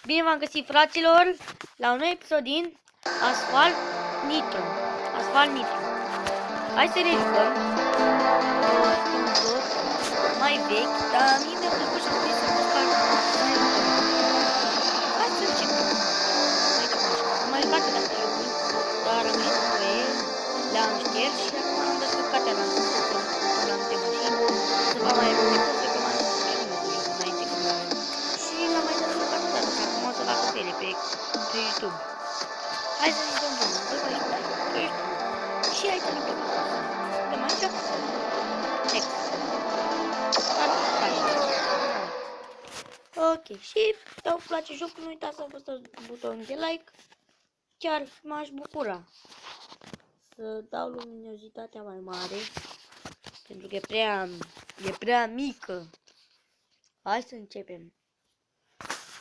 Bine v-am găsit, fraților, la un nou episod din Asphalt Nitro. Hai să rejucăm. Este un joc mai vechi, dar mie mi-a plăcut și am zis să mă scar. Hai să începem. Am mai jucat de astea jocuri, dar am ieșit cu el, le-am șters și acum am descărcat la am de mașină. Să vă mai recomand că m-am descărcat înainte când l-am. Și l-am mai descărcat o dată și acum o să fac o serie pe YouTube. Hai să ne dăm drumul, și aici la prima. Dăm aici. Next. Ok, și dacă vă place jocul, nu uitați să apăsați butonul de like. Chiar m-aș bucura să dau luminozitatea mai mare, pentru că e prea mică. Hai să începem.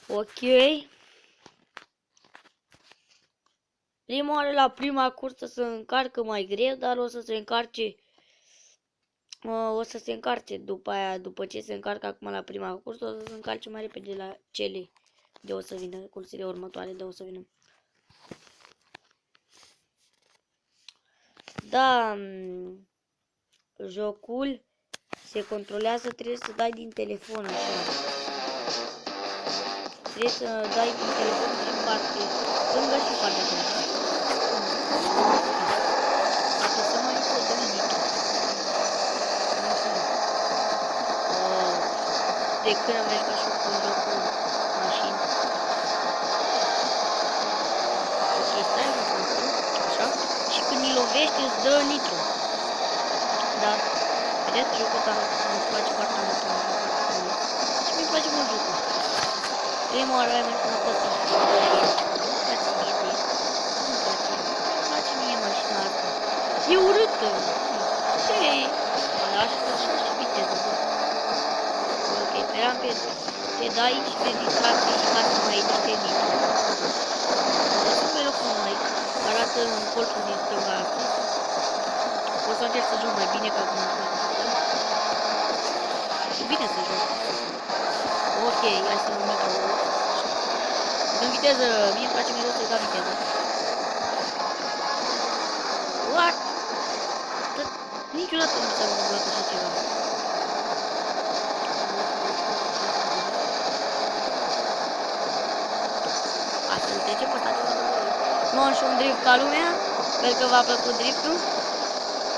Ok. Prima oară la prima cursă se încarcă mai greu, dar o să se încarce după aia, după ce se încarcă acum la prima cursă, o să se încarce mai repede la cele de o să vină, cursele următoare de o să vină. Da, jocul se controlează, trebuie să dai din telefon așa. Trebuie să dai din telefon și în parte stângă și partea dreaptă. Apăsăm aici să dăm nitro. De când am jucat și cu jocul mașini. Ok, stai un pic, așa. Și când îi lovești îți dă nitro. Da, vedeți, jocul ăsta îmi place foarte mult. Și mi-mi place mult jocul. Prima oară ai mai făcut asta. Nu-mi place mie mașina asta. E urâtă. Așa și viteză. Ok, speram pe dai și pe distracție și ca să mai edite nitro. Super locul mai arată în colțul din stânga. O să încerc să joc mai bine ca acum. E bine să joc. Ok, hai să luăm nitro. În viteză, mie îmi place mereu să-i dau viteză. What? Niciodată nu s-a întâmplat așa ceva. Asta îl trece pe statul. Nu am și un drift ca lumea. Sper că v-a plăcut driftul.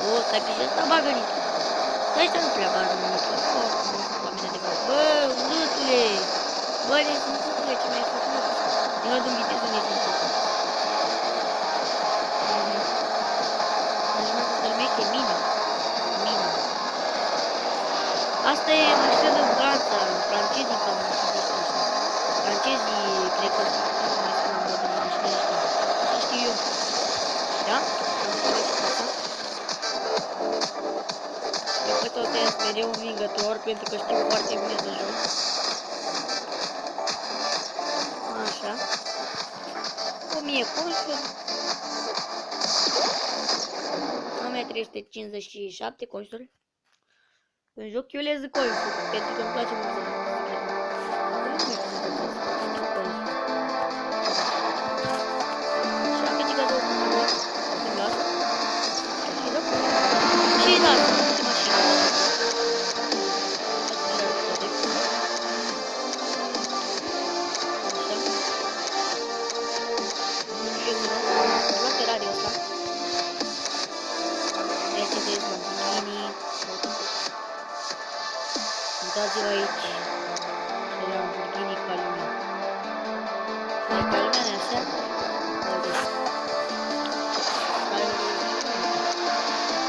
O, stai pe și ăsta bagă nitro. Dar ăștia nu prea bagă nitro. Bă, urâtule! Bă, nesimțitule, ce mi-ai făcut? Eu nu dăm viteză nesimțită. Se numește Mini. Asta e mașină de Franța, francezii cam așa. Francezii, cred că nu mai spun în modul mașină ăștia. Așa știu eu. Da? Eu pot să ies mereu învingător, pentru că știu foarte bine să joc. Așa. 1000 consuri. 1357 consuri. În joc eu le zic consuri, pentru că îmi place mult să joc. Și am câțiva două consuri. Și da, ultima și uitați-vă aici și la Lamborghini ca lumea. E ca lumea așa?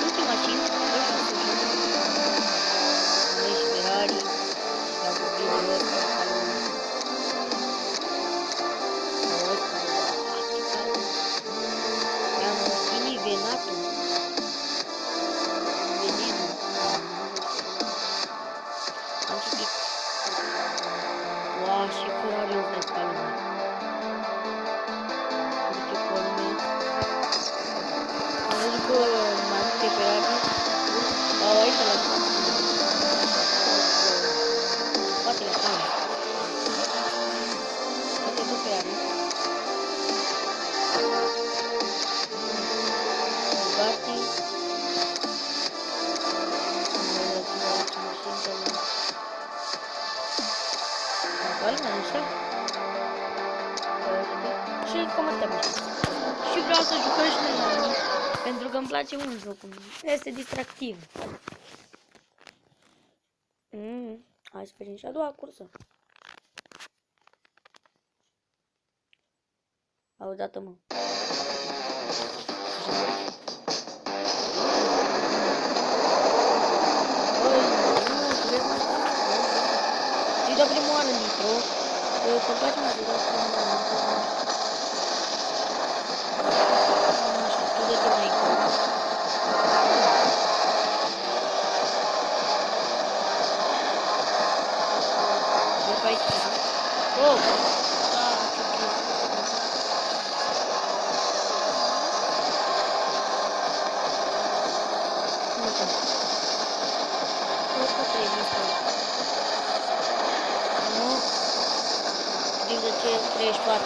Multe mașini, nu știu să joc. Aici Ferrari, Lamborghini ăsta ca lumea. Lamborghini Venato. Wow, și Ferrari-ul ăsta ca lumea. Uite ca lumea. Am văzut că mai multe Ferrari au aici la spatele acolo. Poate Calma, așa? Și cam asta mașina. Și vreau să jucăm și noi, pentru că îmi place mult jocul. Este distractiv. Hai să vedem și a doua cursă. Audată-mă. Și de primul an în Nitro. Că îmi place mult de primul an în Nitro. Așa, tu de-te mai e pe aici. Oh! Da, ce de ce 34.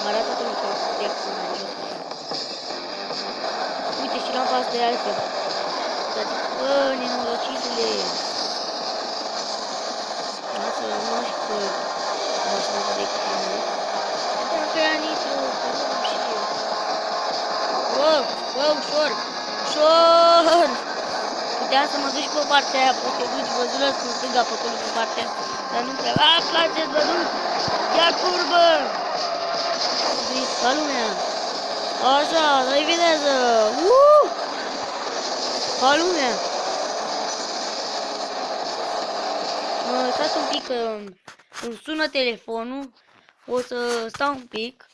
Mă arată cum că direct cu mai jos. Uite și lampa asta e altfel. Dar zic, bă, nenorocitule. Lasă, nu știu că mașina de cât e mult. Dacă era nitro, că nu și eu. Bă, bă, ușor, ușor. Puteam să mă duci pe partea aia, poate duci văzură cu stânga pe acolo pe partea aia. Dar nu prea. A, place, vă duc! Ia curbă! Vriți ca lumea! Așa, dă-i viteză! Ca lumea! Stați un pic că îmi sună telefonul. O să stau un pic.